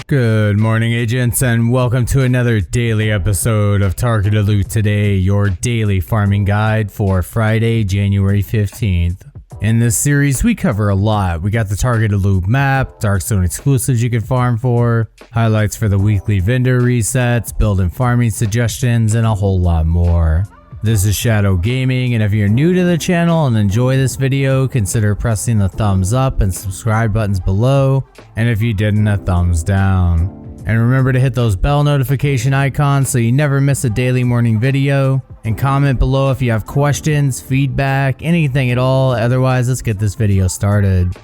Good morning, agents, and welcome to another daily episode of Targeted Loot Today, your daily farming guide for Friday, January 15th. In this series, we cover a lot. We got the Targeted Loot map, Dark Zone exclusives you can farm for, highlights for the weekly vendor resets, build and farming suggestions, and a whole lot more. This is Shadow Gaming, and if you're new to the channel and enjoy this video, consider pressing the thumbs up and subscribe buttons below, and if you didn't, a thumbs down. And remember to hit those bell notification icons so you never miss a daily morning video, and comment below if you have questions, feedback, anything at all. Otherwise, let's get this video started.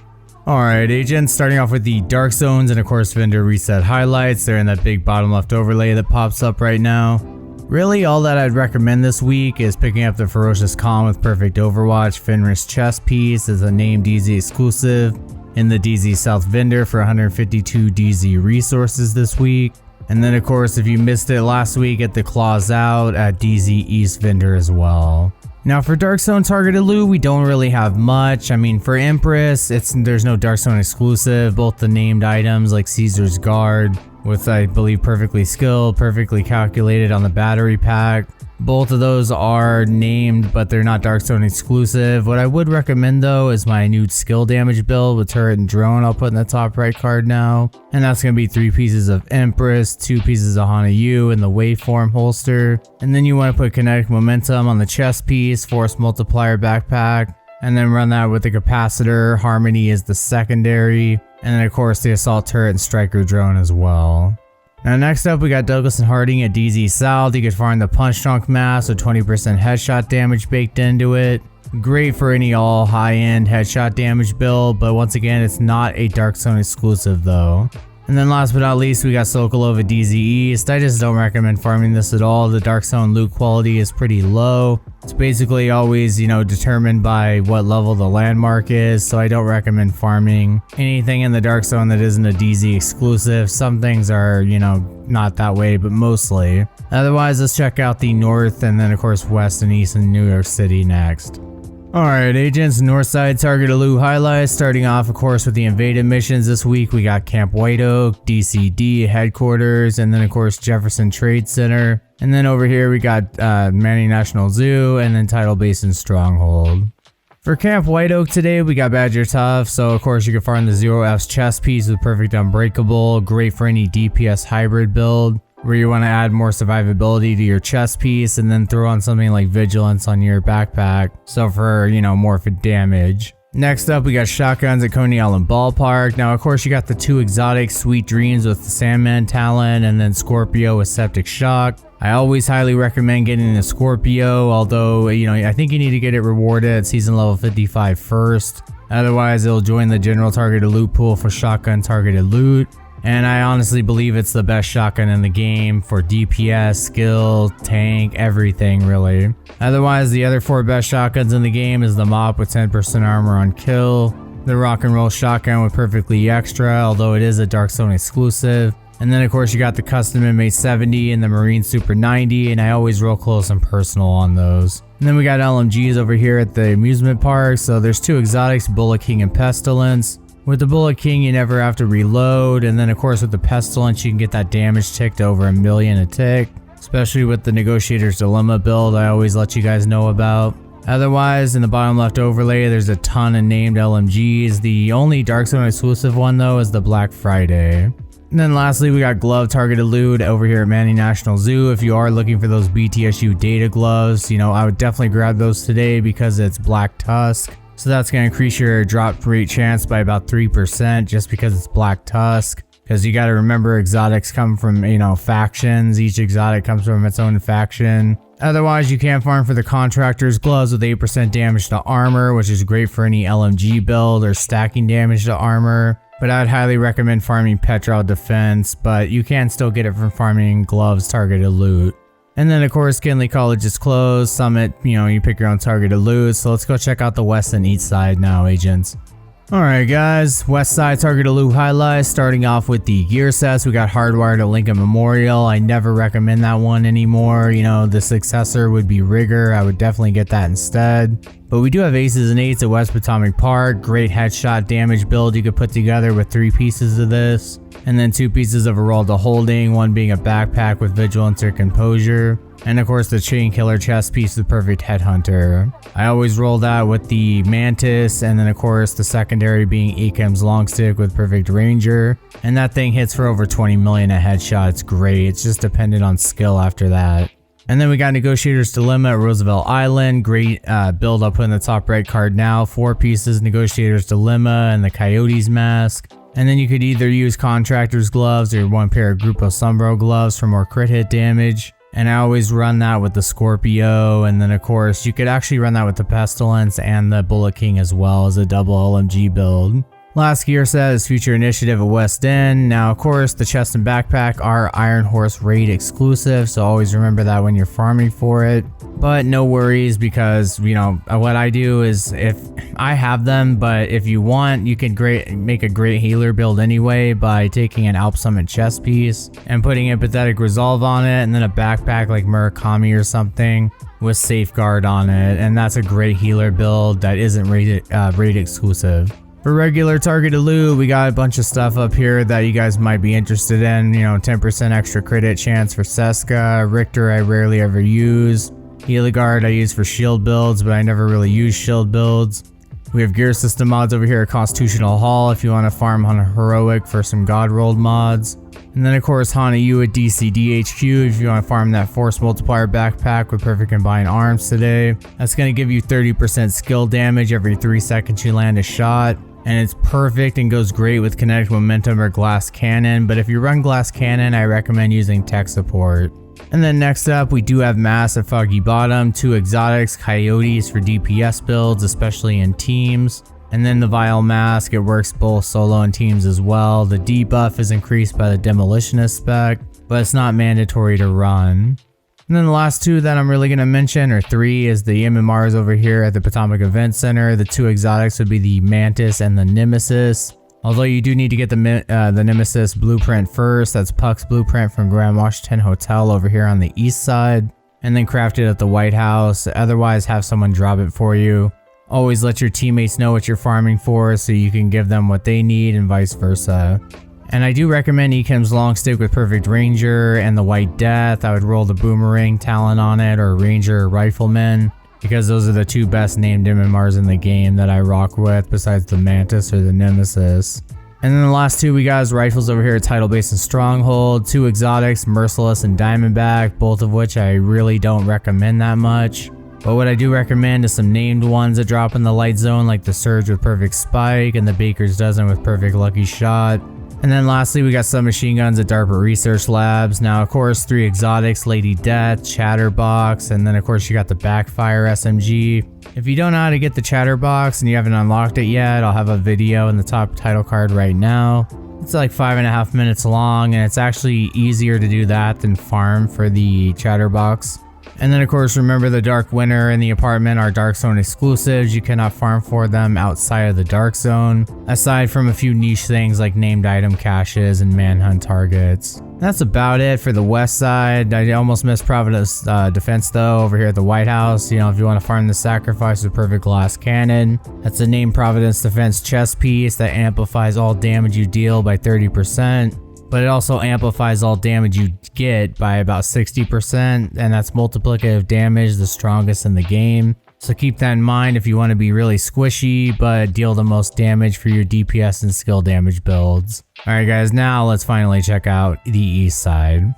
Alright agents, starting off with the Dark Zones and of course vendor reset highlights. They're in that big bottom left overlay that pops up right now. Really, all that I'd recommend this week is picking up the Ferocious Calm with Perfect Overwatch Fenris chest piece as a named DZ exclusive in the DZ South vendor for 152 DZ resources this week. And then of course, if you missed it last week, get the Claws Out at DZ East vendor as well. Now for Dark Zone targeted loot, we don't really have much. I mean, for Empress, there's no Dark Zone exclusive. Both the named items like Caesar's Guard with, I believe, Perfectly Skilled, Perfectly Calculated on the battery pack. Both of those are named, but they're not Dark Zone exclusive. What I would recommend though is my new skill damage build with turret and drone. I'll put in the top right card now. And that's going to be 3 pieces of Empress, 2 pieces of Hana Yu in the waveform holster. And then you want to put kinetic momentum on the chest piece, force multiplier backpack, and then run that with the capacitor. Harmony is the secondary. And then of course the assault turret and striker drone as well. Now next up we got Douglas and Harding at DZ South. You can farm the punch trunk mask with 20% headshot damage baked into it. Great for any all high-end headshot damage build, but once again it's not a Dark Zone exclusive though. And then last but not least, we got Sokolov at DZ East. I just don't recommend farming this at all. The Dark Zone loot quality is pretty low. It's basically always, determined by what level the landmark is, so I don't recommend farming anything in the Dark Zone that isn't a DZ exclusive. Some things are, not that way, but mostly. Otherwise, let's check out the North and then of course West and East in New York City next. Alright agents, Northside targeted loot highlights, starting off of course with the invaded missions this week. We got Camp White Oak, DCD headquarters, and then of course Jefferson Trade Center. And then over here we got Manny National Zoo and then Tidal Basin Stronghold. For Camp White Oak today, we got Badger Tough, so of course you can farm the 0F's chest piece with Perfect Unbreakable, great for any DPS hybrid build, where you want to add more survivability to your chest piece and then throw on something like Vigilance on your backpack, so for, more for damage. Next up, we got shotguns at Coney Island Ballpark. Now, of course, you got the 2 exotic Sweet Dreams with the Sandman Talon and then Scorpio with Septic Shock. I always highly recommend getting the Scorpio, although, I think you need to get it rewarded at season level 55 first. Otherwise, it'll join the general targeted loot pool for shotgun targeted loot. And I honestly believe it's the best shotgun in the game for DPS, skill, tank, everything really. Otherwise, the other 4 best shotguns in the game is the Mop with 10% armor on kill, the Rock and Roll Shotgun with Perfectly Extra, although it is a Dark Zone exclusive. And then of course you got the Custom Inmate 70 and the Marine Super 90, and I always roll close and personal on those. And then we got LMGs over here at the amusement park. So there's 2 exotics, Bullet King and Pestilence. With the Bullet King, you never have to reload, and then of course with the Pestilence, you can get that damage tick to over 1 million a tick, especially with the Negotiator's Dilemma build I always let you guys know about. Otherwise, in the bottom left overlay, there's a ton of named LMGs. The only Dark Zone exclusive one though is the Black Friday. And then lastly, we got glove targeted loot over here at Manny National Zoo. If you are looking for those BTSU data gloves, I would definitely grab those today because it's Black Tusk. So that's going to increase your drop rate chance by about 3% just because it's Black Tusk. Because you got to remember, exotics come from, factions. Each exotic comes from its own faction. Otherwise, you can farm for the Contractor's gloves with 8% damage to armor, which is great for any LMG build or stacking damage to armor. But I'd highly recommend farming Petrol Defense, but you can still get it from farming gloves targeted loot. And then of course, Kinley College is closed. Summit, you pick your own targeted loot. So let's go check out the west and east side now, agents. Alright guys, West Side Target Loot highlights. Starting off with the gear sets, we got Hardwired at Lincoln Memorial. I never recommend that one anymore. You know, the successor would be Rigger. I would definitely get that instead. But we do have Aces and Eights at West Potomac Park. Great headshot damage build you could put together with 3 pieces of this. And then 2 pieces of Aralda Holding, one being a backpack with Vigilance or Composure. And of course the Chain Killer chest piece, the perfect Headhunter. I always roll that with the Mantis, and then of course the secondary being Akem's Longstick with perfect Ranger. And that thing hits for over 20 million a headshot. It's great. It's just dependent on skill after that. And then we got Negotiator's Dilemma at Roosevelt Island. Great build I'll put in the top right card now. 4 pieces Negotiator's Dilemma and the Coyote's Mask. And then you could either use Contractor's Gloves or 1 pair of Grupo Sombro gloves for more crit hit damage. And I always run that with the Scorpio, and then of course you could actually run that with the Pestilence and the Bullet King as well as a double LMG build. Last gear set is Future Initiative at West End. Now of course the chest and backpack are Iron Horse raid exclusive, so always remember that when you're farming for it. But no worries, because you know what I do is, if I have them, but if you want, you can make a great healer build anyway by taking an Alp Summit chest piece and putting Empathetic Resolve on it, and then a backpack like Murakami or something with Safeguard on it, and that's a great healer build that isn't raid exclusive. For regular targeted loot, we got a bunch of stuff up here that you guys might be interested in. You know, 10% extra crit hit chance for Seska. Richter I rarely ever use. Heliegard I use for shield builds, but I never really use shield builds. We have gear system mods over here at Constitutional Hall if you want to farm on a heroic for some god rolled mods. And then of course Hana Yu at DCDHQ if you want to farm that force multiplier backpack with perfect combined arms today. That's going to give you 30% skill damage every 3 seconds you land a shot. And it's perfect and goes great with kinetic momentum or glass cannon, but if you run glass cannon, I recommend using tech support. And then next up, we do have Mass at Foggy Bottom, 2 exotics, Coyotes for DPS builds, especially in teams. And then the Vile Mask, it works both solo and teams as well. The debuff is increased by the Demolitionist spec, but it's not mandatory to run. And then the last 2 that I'm really going to mention, or 3, is the MMRs over here at the Potomac Event Center. The 2 exotics would be the Mantis and the Nemesis. Although you do need to get the Nemesis blueprint first. That's Puck's blueprint from Grand Washington Hotel over here on the east side. And then craft it at the White House. Otherwise, have someone drop it for you. Always let your teammates know what you're farming for so you can give them what they need and vice versa. And I do recommend Ekem's Longstick with Perfect Ranger and the White Death. I would roll the Boomerang Talon on it, or Ranger or Rifleman, because those are the 2 best named MMRs in the game that I rock with besides the Mantis or the Nemesis. And then the last 2 we got is rifles over here at Tidal Base and Stronghold, 2 exotics, Merciless and Diamondback, both of which I really don't recommend that much. But what I do recommend is some named ones that drop in the light zone, like the Surge with Perfect Spike and the Baker's Dozen with Perfect Lucky Shot. And then lastly, we got some machine guns at DARPA Research Labs. Now, of course, 3 exotics, Lady Death, Chatterbox, and then of course you got the Backfire SMG. If you don't know how to get the Chatterbox and you haven't unlocked it yet, I'll have a video in the top title card right now. It's like 5.5 minutes long, and it's actually easier to do that than farm for the Chatterbox. And then of course, remember the Dark Winter and the Apartment are Dark Zone exclusives. You cannot farm for them outside of the Dark Zone, aside from a few niche things like named item caches and manhunt targets. That's about it for the west side. I almost missed Providence Defense though over here at the White House. You know, if you want to farm the Sacrifice with Perfect Glass Cannon, that's a named Providence Defense chest piece that amplifies all damage you deal by 30%. But it also amplifies all damage you get by about 60%, and that's multiplicative damage, the strongest in the game. So keep that in mind if you want to be really squishy, but deal the most damage for your DPS and skill damage builds. Alright guys, now let's finally check out the east side.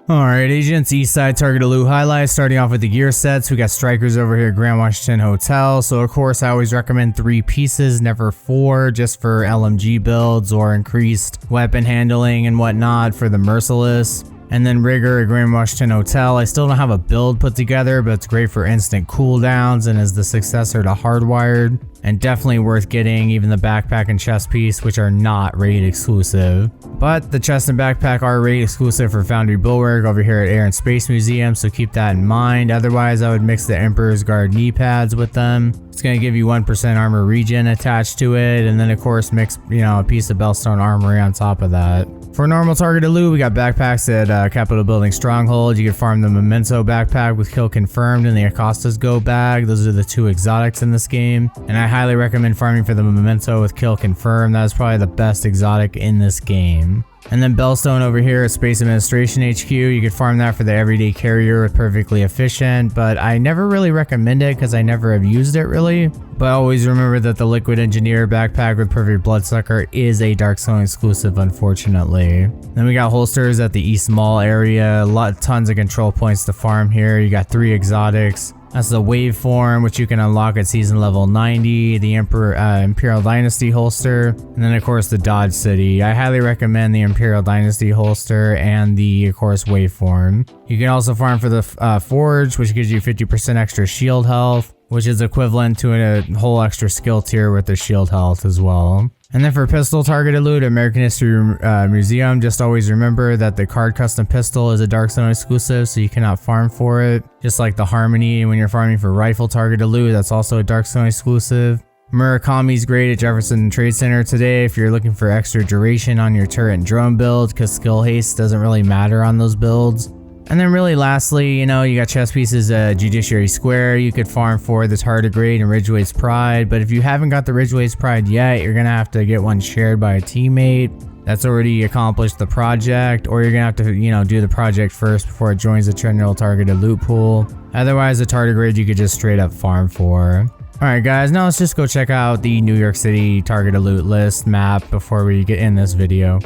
Alright agents, east side targeted loot highlights. Starting off with the gear sets, we got strikers over here at Grand Washington Hotel. So of course I always recommend 3 pieces, never 4, just for LMG builds or increased weapon handling and whatnot for the Merciless. And then Rigger at Grand Washington Hotel. I still don't have a build put together, but it's great for instant cooldowns and is the successor to Hardwired. and definitely worth getting, even the backpack and chest piece, which are not raid exclusive. But the chest and backpack are raid exclusive for Foundry Bulwark over here at Air and Space Museum, so keep that in mind. Otherwise, I would mix the Emperor's Guard knee pads with them. It's going to give you 1% armor regen attached to it, and then of course mix, a piece of Bellstone Armory on top of that. For normal targeted loot, we got backpacks at Capitol Building Stronghold. You can farm the Memento backpack with Kill Confirmed and the Acosta's Go bag. Those are the two exotics in this game, and I highly recommend farming for the Memento with Kill Confirmed. That is probably the best exotic in this game. And then Bellstone over here at Space Administration HQ, you could farm that for the everyday carrier with Perfectly Efficient, but I never really recommend it because I never have used it really. But always remember that the Liquid Engineer backpack with Perfect Bloodsucker is a Darkstone exclusive, unfortunately. Then we got holsters at the East Mall area, tons of control points to farm here. You got 3 exotics. That's the Waveform, which you can unlock at season level 90, the Imperial Dynasty holster, and then of course the Dodge City. I highly recommend the Imperial Dynasty holster and the, of course, Waveform. You can also farm for the Forge, which gives you 50% extra shield health, which is equivalent to a whole extra skill tier with the shield health as well. And then for pistol targeted loot at American History Museum, just always remember that the card custom pistol is a Darkstone exclusive, so you cannot farm for it. Just like the Harmony, when you're farming for rifle targeted loot, that's also a Darkstone exclusive. Murakami's great at Jefferson Trade Center today if you're looking for extra duration on your turret and drone build, because skill haste doesn't really matter on those builds. And then really lastly, you got chess pieces at Judiciary Square. You could farm for the Tardigrade and Ridgeway's Pride, but if you haven't got the Ridgeway's Pride yet, you're gonna have to get one shared by a teammate that's already accomplished the project, or you're gonna have to, do the project first before it joins the general targeted loot pool. Otherwise, the Tardigrade you could just straight up farm for. Alright guys, now let's just go check out the New York City targeted loot list map before we get in this video.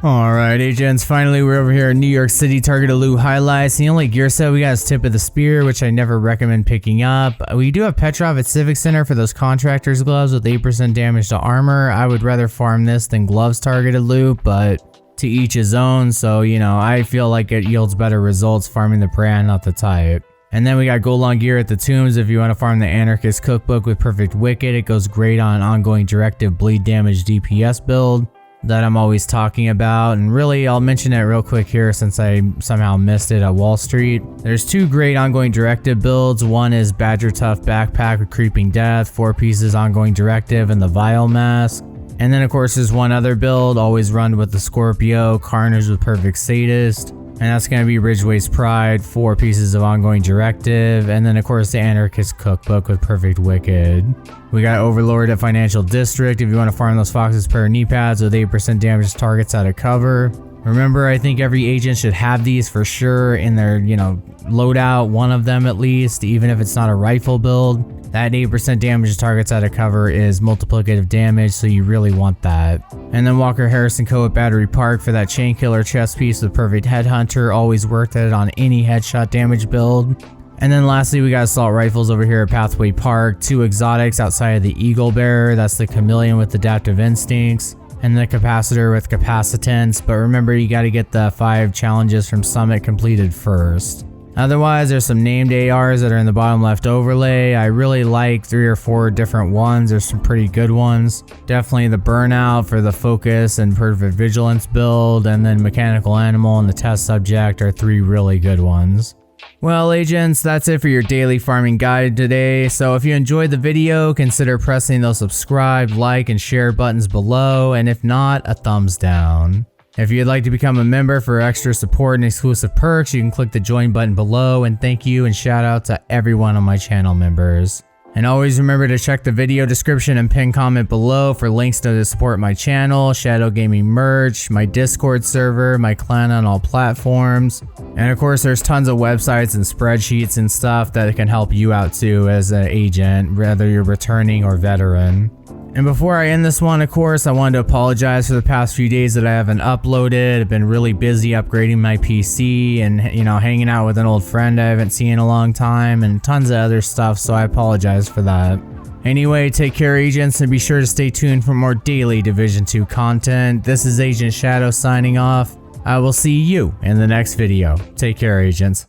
Alright agents, finally we're over here in New York City targeted loot highlights. The only gear set we got is Tip of the Spear, which I never recommend picking up. We do have Petrov at Civic Center for those contractor's gloves with 8% damage to armor. I would rather farm this than gloves targeted loot, but to each his own. So, I feel like it yields better results farming the brand, not the type. And then we got Golan gear at the Tombs if you want to farm the Anarchist Cookbook with Perfect Wicked. It goes great on ongoing directive bleed damage DPS build that I'm always talking about, and really I'll mention it real quick here since I somehow missed it at Wall Street. There's 2 great ongoing directive builds. One is Badger Tough Backpack with Creeping Death, 4 pieces ongoing directive, and the Vile Mask. And then of course there's one other build, always run with the Scorpio, Carnage with Perfect Sadist, and that's going to be Ridgeway's Pride, 4 pieces of ongoing directive, and then of course the Anarchist Cookbook with Perfect Wicked. We got Overlord at Financial District if you want to farm those Fox's Pair knee pads with 8% damage to targets out of cover. Remember, I think every agent should have these for sure in their, loadout, one of them at least, even if it's not a rifle build. That 8% damage to targets out of cover is multiplicative damage, so you really want that. And then Walker Harrison Co. at Battery Park for that Chain Killer chest piece with Perfect Headhunter, always worth it on any headshot damage build. And then lastly, we got assault rifles over here at Pathway Park, 2 exotics outside of the Eagle Bearer, that's the Chameleon with Adaptive Instincts, and the Capacitor with Capacitance, but remember you gotta get the 5 challenges from Summit completed first. Otherwise, there's some named ARs that are in the bottom left overlay. I really like 3 or 4 different ones. There's some pretty good ones. Definitely the Burnout for the Focus and Perfect Vigilance build, and then Mechanical Animal and the Test Subject are 3 really good ones. Well agents, that's it for your daily farming guide today. So if you enjoyed the video, consider pressing those subscribe, like, and share buttons below, and if not, a thumbs down. If you'd like to become a member for extra support and exclusive perks, you can click the join button below, and thank you and shout out to everyone on my channel members. And always remember to check the video description and pin comment below for links to support my channel, Shadow Gaming merch, my Discord server, my clan on all platforms. And of course there's tons of websites and spreadsheets and stuff that can help you out too as an agent, whether you're returning or veteran. And before I end this one, of course, I wanted to apologize for the past few days that I haven't uploaded. I've been really busy upgrading my PC and, hanging out with an old friend I haven't seen in a long time and tons of other stuff, so I apologize for that. Anyway, take care agents and be sure to stay tuned for more daily Division 2 content. This is Agent Shadow signing off. I will see you in the next video. Take care agents.